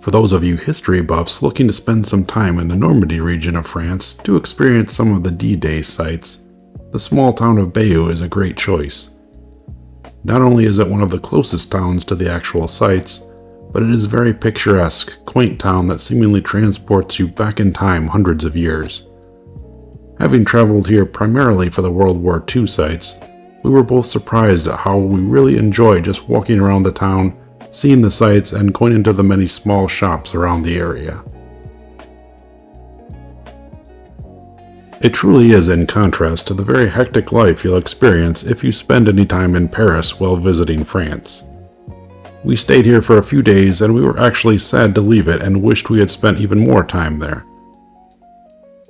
For those of you history buffs looking to spend some time in the Normandy region of France to experience some of the D-Day sites, the small town of Bayeux is a great choice. Not only is it one of the closest towns to the actual sites, but it is a very picturesque, quaint town that seemingly transports you back in time hundreds of years. Having traveled here primarily for the World War II sites, we were both surprised at how we really enjoy just walking around the town, seeing the sights, and going into the many small shops around the area. It truly is in contrast to the very hectic life you'll experience if you spend any time in Paris while visiting France. We stayed here for a few days and we were actually sad to leave it and wished we had spent even more time there.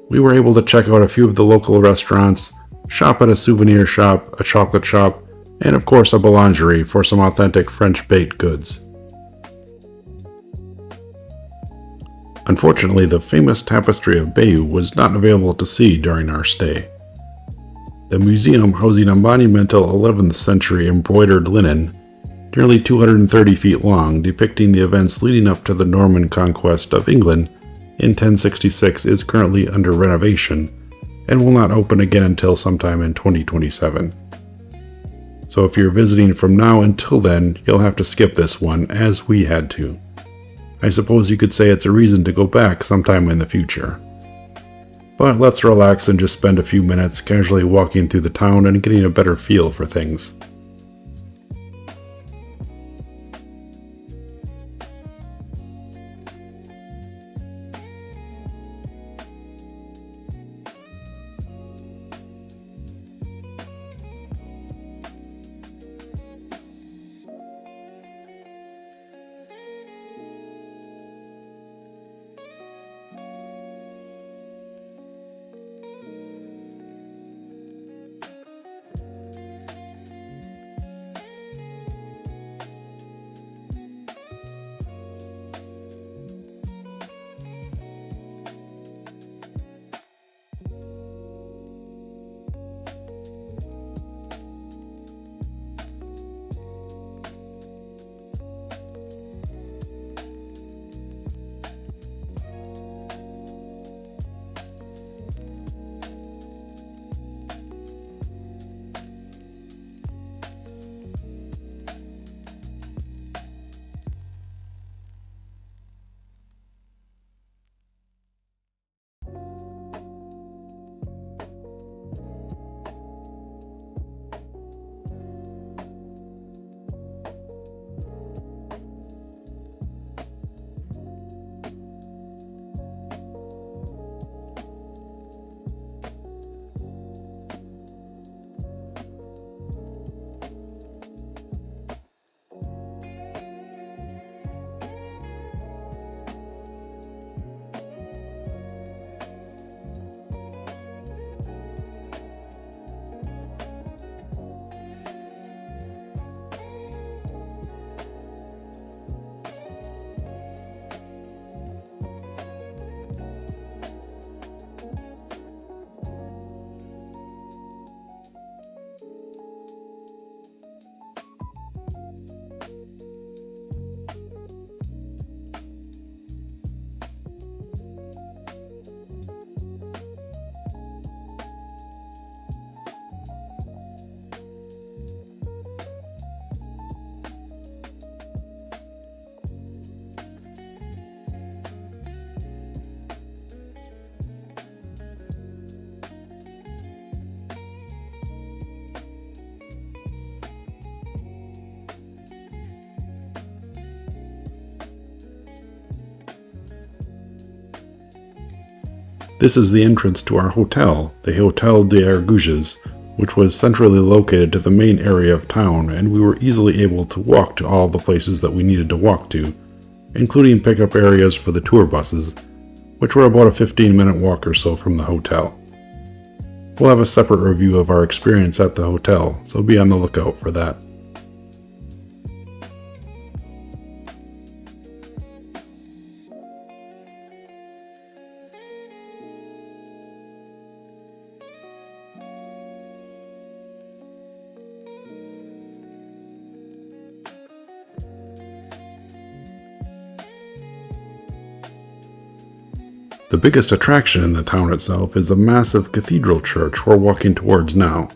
We were able to check out a few of the local restaurants, shop at a souvenir shop, a chocolate shop, and of course a boulangerie for some authentic French baked goods. Unfortunately, the famous tapestry of Bayeux was not available to see during our stay. The museum, housing a monumental 11th century embroidered linen, nearly 230 feet long, depicting the events leading up to the Norman conquest of England in 1066, is currently under renovation and will not open again until sometime in 2027. So if you're visiting from now until then, you'll have to skip this one, as we had to. I suppose you could say it's a reason to go back sometime in the future. But let's relax and just spend a few minutes casually walking through the town and getting a better feel for things. This is the entrance to our hotel, the Hotel des Arguges, which was centrally located to the main area of town, and we were easily able to walk to all the places that we needed to walk to, including pickup areas for the tour buses, which were about a 15-minute walk or so from the hotel. We'll have a separate review of our experience at the hotel, so be on the lookout for that. The biggest attraction in the town itself is the massive cathedral church we're walking towards now.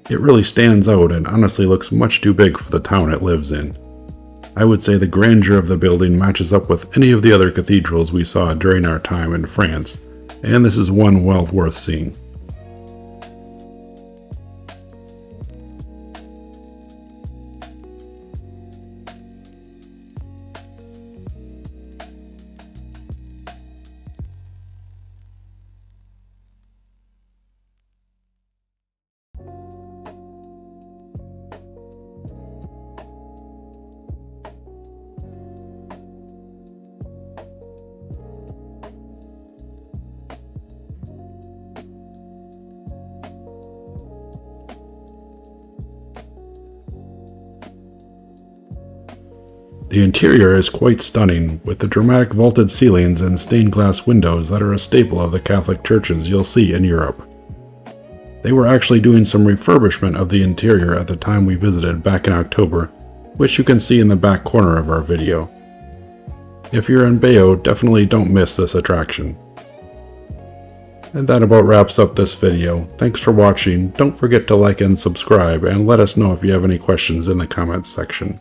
It really stands out and honestly looks much too big for the town it lives in. I would say the grandeur of the building matches up with any of the other cathedrals we saw during our time in France, and this is one well worth seeing. The interior is quite stunning, with the dramatic vaulted ceilings and stained glass windows that are a staple of the Catholic churches you'll see in Europe. They were actually doing some refurbishment of the interior at the time we visited back in October, which you can see in the back corner of our video. If you're in Bayeux, definitely don't miss this attraction. And that about wraps up this video. Thanks for watching. Don't forget to like and subscribe, and let us know if you have any questions in the comments section.